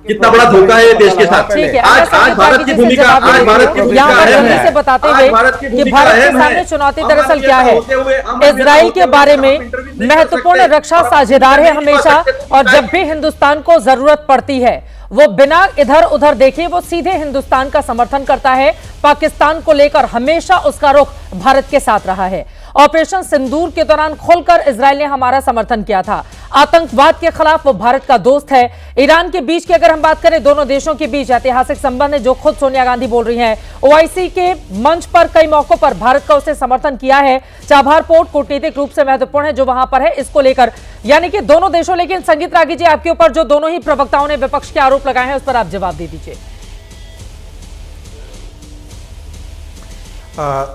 कितना बड़ा धोखा है देश के साथ। आज भारत की भूमिका, आज भारत की भूमिका से बताते हुए कि भारत के सामने चुनौती दरअसल क्या है। इजराइल के बारे में महत्वपूर्ण रक्षा साझेदार है हमेशा, और जब भी हिंदुस्तान को जरूरत पड़ती है वो बिना इधर उधर देखे वो सीधे हिंदुस्तान का समर्थन करता है। पाकिस्तान को लेकर हमेशा उसका रुख भारत के साथ रहा है। ऑपरेशन सिंदूर के दौरान खुलकर इजराइल ने हमारा समर्थन किया था। आतंकवाद के खिलाफ वो भारत का दोस्त है। ईरान के बीच की अगर हम बात करें, दोनों देशों के बीच ऐतिहासिक संबंध है, जो खुद सोनिया गांधी बोल रही हैं। ओआईसी के मंच पर कई मौकों पर भारत का उसने समर्थन किया है। चाबहार पोर्ट कूटनीतिक रूप से महत्वपूर्ण है जो वहां पर है, इसको लेकर यानी कि दोनों देशों। लेकिन संगीत रागी जी, आपके ऊपर जो दोनों ही प्रवक्ताओं ने विपक्ष के आरोप लगाए हैं उस पर आप जवाब दे दीजिए।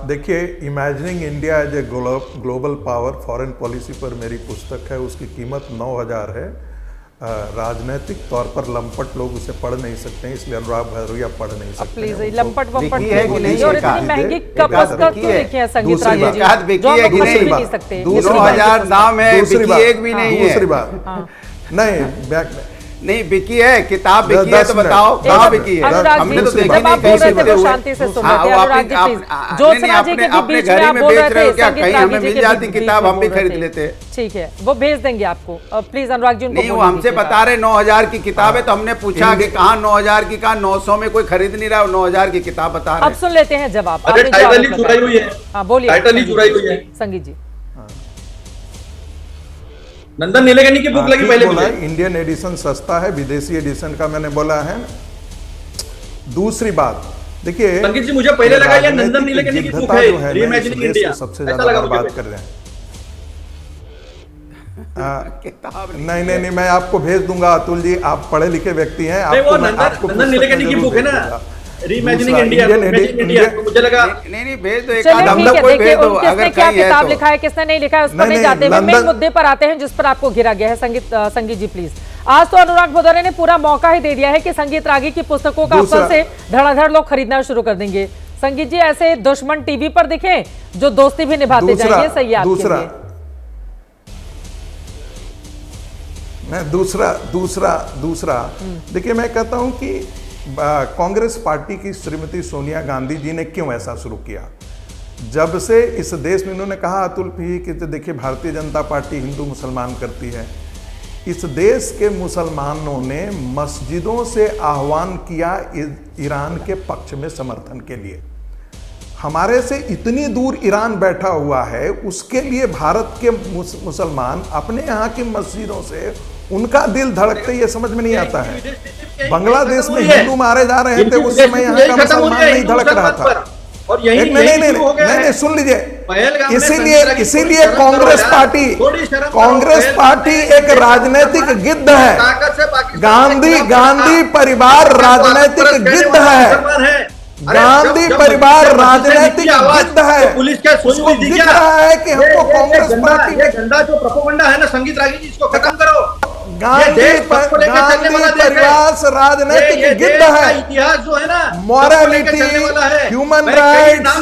देखिए, imagining India as a global power foreign policy पर मेरी पुस्तक है। उसकी कीमत 9,000 है। राजनीतिक तौर पर लंपट लोग उसे पढ़ नहीं सकते हैं, इसलिए अनुराग भदौरिया पढ़ नहीं सकते। प्लीज लंपट वंपट है कि नहीं, और इतनी महंगी का पुस्तक क्यों लिखी है संगीत रागी जी, जो हम खरीद नहीं सकते। 2,000 दाम है, एक भी नहीं है। दूसरी बात नहीं बिकी है, किताब बिकी है तो बताओ कहाँ बिकी है। हमने तो देखी नहीं कहीं से। शांति से सुन रहे थे अनुराग जी, प्लीज। अपने घर में बेच रहे हो क्या? कहीं हमें मिल जाती किताब, हम भी खरीद लेते। ठीक है, वो भेज देंगे आपको। प्लीज अनुराग जी, नहीं वो हमसे बता रहे 9,000 की किताब है, तो हमने पूछा कि कहाँ 9,000 की, कहाँ 900 में कोई खरीद नहीं रहा, 9,000 की किताब बता रहे। अब सुन लेते हैं जवाब। बोलिए संगीत जी। नंदन नीलेकनी की बुक लगी पहले बोला, इंडियन एडिशन सस्ता है, विदेशी एडिशन का मैंने बोला है। दूसरी बात देखिए संगीत जी, मुझे पहले लगा ये नंदन नीलेकनी की बुक है, रीइमेजिनिंग इंडिया, सबसे ज्यादा बात कर रहे हैं। नहीं, मैं आपको भेज दूंगा अतुल जी, आप पढ़े लिखे व्यक्ति हैं। नंदन नीलेकनी की बुक है ना, रीइमेजिनिंग इंडिया। मुझे लगा नहीं भेज दो, एक देखिए किसने क्या किताब लिखा है, किसने नहीं लिखा है, उस पर नहीं जाते हुए मेन मुद्दे पर आते हैं जिस पर आपको घिरा गया है। संगीत जी प्लीज। आज तो अनुराग भदौरिया ने पूरा मौका ही दे दिया है कि संगीत रागी की पुस्तकों का अफसर से धड़ाधड़ लोग खरीदना शुरू कर देंगे। संगीत जी, ऐसे दुश्मन टीवी पर दिखे जो दोस्ती भी निभाते जाएंगे, सही है आपके लिए। दूसरा देखिए, मैं कहता हूं कि कांग्रेस पार्टी की श्रीमती सोनिया गांधी जी ने क्यों ऐसा शुरू किया। जब से इस देश में उन्होंने कहा अतुल भी कि देखिए भारतीय जनता पार्टी हिंदू मुसलमान करती है, इस देश के मुसलमानों ने मस्जिदों से आह्वान किया ईरान के पक्ष में समर्थन के लिए। हमारे से इतनी दूर ईरान बैठा हुआ है, उसके लिए भारत के मुसलमान अपने यहाँ की मस्जिदों से उनका दिल धड़कते, ये समझ में नहीं आता है। बांग्लादेश में हिंदू मारे जा रहे थे, उस समय यहाँ का मुसलमान नहीं धड़क रहा था। और यही नहीं, सुन लीजिए। इसीलिए कांग्रेस पार्टी एक राजनीतिक गिद्ध है। गांधी परिवार राजनीतिक गिद्ध है। गांधी परिवार राजनीतिक गिद्ध है। पुलिस क्या उसको दिख रहा है कि हमको कांग्रेस पार्टी में गंदा जो प्रोपेगेंडा है ना संगीत रागी जी, इसको खत्म करो। गांधी परिवार राजनीतिक गिद्ध है। इतिहास जो है ना, मॉरलिटी, ह्यूमन राइट्स।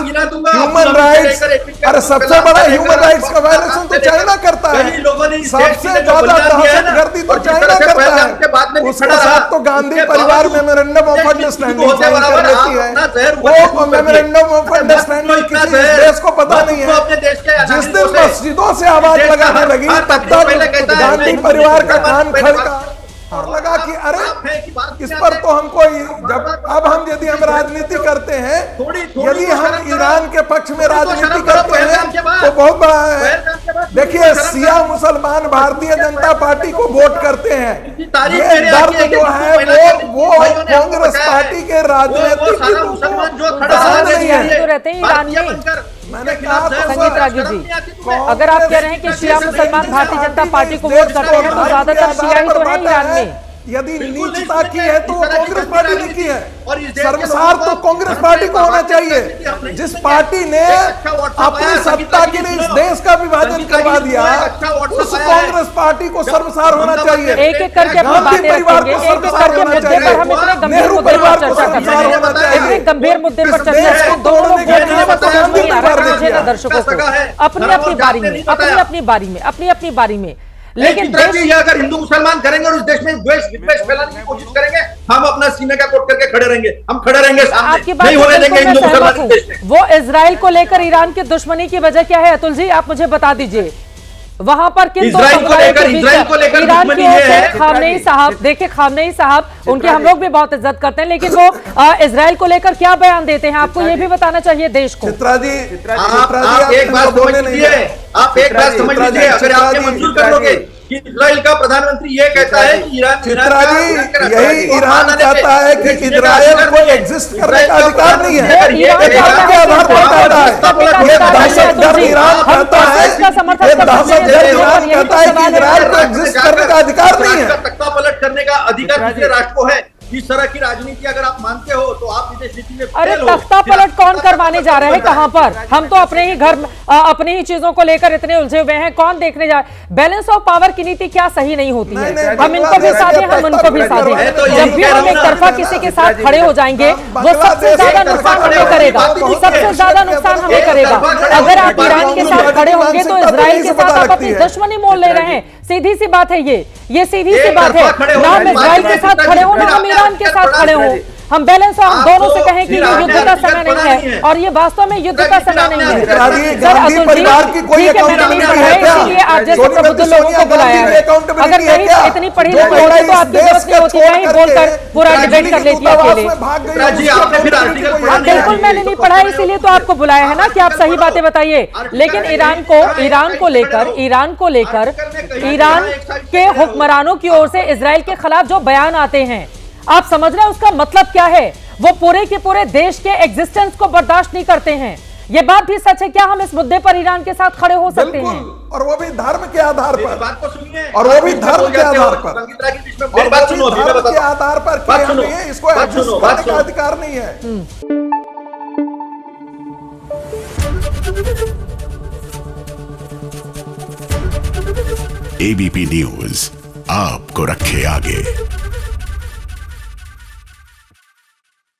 अरे सबसे बड़ा ह्यूमन राइट्स का वायलेशन तो चाइना करता है। सबसे ज्यादा दहशतगर्दी तो चाइना करता है। उसके साथ तो गांधी परिवार मेमोरेंडम ऑफ अंडरस्टैंडिंग साइन कर लेती है। वो मेमोरेंडम ऑफ अंडरस्टैंडिंग किसी देश को पता नहीं है। जिस दिन मस्जिदों से आवाज लगाने लगी, तब तक गांधी परिवार का कान खड़का और लगा कि अरे इस पर तो हमको यदि हम राजनीति करते हैं, यदि हम ईरान के पक्ष में राजनीति करते हैं तो बहुत बड़ा है। देखिए, शिया मुसलमान भारतीय जनता पार्टी को वोट करते हैं। ये दर्द जो है वो कांग्रेस पार्टी के राजनीतिक मैंने कहा संगीत रागी जी, अगर आप कह रहे हैं कि शिया मुसलमान भारतीय जनता पार्टी को वोट करते हैं, तो ज्यादातर शिया ही तो है ईरान में। यदि नीचता की है तो वो कांग्रेस पार्टी ने की है। सर्वसार तो कांग्रेस पार्टी को होना चाहिए। जिस पार्टी ने अपनी सत्ता के लिए इस देश का विभाजन करवा दिया, उस कांग्रेस पार्टी को सर्वसार होना चाहिए। एक एक करके अपनी बातें रखेंगे, एक एक करके मुद्दे पर हम इतने गंभीर मुद्दे पर चर्चा करते हैं, इतने गंभीर मुद्दे पर चर्चा करते दोनों दर्शकों को अपनी अपनी बारी में, अपनी अपनी बारी में। लेकिन अगर हिंदू मुसलमान करेंगे और इस देश में द्वेष विद्वेष फैलाने की कोशिश करेंगे हम अपना सीने का कोट करके खड़े रहेंगे, हम खड़े रहेंगे आपकी सामने, बात नहीं से होने बिल्कुल देंगे मैं हिंदू सहमत मुसलमान हूं। देश में। वो इजराइल को लेकर ईरान की दुश्मनी की वजह क्या है अतुल जी, आप मुझे बता दीजिए। वहां पर किन दो इजराइल को समुदायों के लेकर बीच ईरान दुश्मनी की ओर ये से है, खामनेई साहब, देखिए खामनेई साहब उनकी हम लोग भी बहुत इज्जत करते हैं, लेकिन वो इजराइल को लेकर क्या बयान देते हैं आपको ये भी बताना चाहिए देश को। चित्रा जी, आप एक बात समझ लीजिए, आप एक बात समझ लीजिए, अगर आपने मंजूर कर लोगे कि इजराइल का प्रधानमंत्री ये कहता है कि ईरान, चित्रा जी, यही ईरान चाहता है कि इजराइल को एग्जिस्ट करने का अधिकार नहीं है, ईरान के आधार पर कहता है ये दहशतगर्द ईरान कहता है, ये दहशतगर्द ईरान कहता है कि इजराइल को एग्जिस्ट करने का अधिकार नहीं है। तख्ता पलट करने का अधिकार दूसरे राष्ट्र को है। इस तरह की राजनीति अगर आप मानते हो तो आप विदेश नीति में अरे फेल हो। तख्ता पलट कौन करवाने जा रहे हैं, कहां पर? हम तो अपने ही घर अपनी ही चीजों को लेकर इतने उलझे हुए हैं, कौन देखने जा रहे? बैलेंस ऑफ पावर की नीति क्या सही नहीं होती है? हम इनको भी साधे, हम उनको भी साधे। जब भी हम एक तरफा किसी के साथ खड़े हो जाएंगे वो सबसे ज्यादा नुकसान हमें करेगा, सबसे ज्यादा नुकसान हमें करेगा। अगर आप ईरान के साथ खड़े होंगे तो इजराइल के साथ आप अपनी दुश्मनी मोल ले रहे हैं, सीधी सी बात है ये सीधी सी बात है। ना हम इजराइल के साथ खड़े हो, ना हम ईरान के साथ खड़े हो। हम बैलेंस हम दोनों से कहें कि ये युद्ध का समय नहीं है, और ये वास्तव में युद्ध का समय नहीं है। सर अतुल जी, ठीक है मैंने नहीं पढ़ा है, इसीलिए आप जैसे प्रबुद्ध लोगों को बुलाया है। अगर नहीं इतनी पढ़ी लिखी होती तो आपकी जरूरत नहीं होती, मैं ही बोलकर पूरा डिबेट कर लेती अकेले। बिल्कुल मैंने नहीं पढ़ा, इसीलिए तो आपको बुलाया है ना कि आप सही बातें बताइए। लेकिन ईरान को लेकर ईरान के हुक्मरानों की ओर से इजराइल के खिलाफ जो बयान आते हैं, आप समझ रहे हैं उसका मतलब क्या है? वो पूरे के पूरे देश के एग्जिस्टेंस को बर्दाश्त नहीं करते हैं। ये बात भी सच है क्या? हम इस मुद्दे पर ईरान के साथ खड़े हो सकते हैं, और वो भी धर्म के आधार पर, बात को सुनिए, और वो भी धर्म के आधार पर, और बात सुनो, धर्म के आधार पर कि हमें इसको एग्जिस्ट करने का अधिकार नहीं है। एबीपी न्यूज आपको रखे आगे।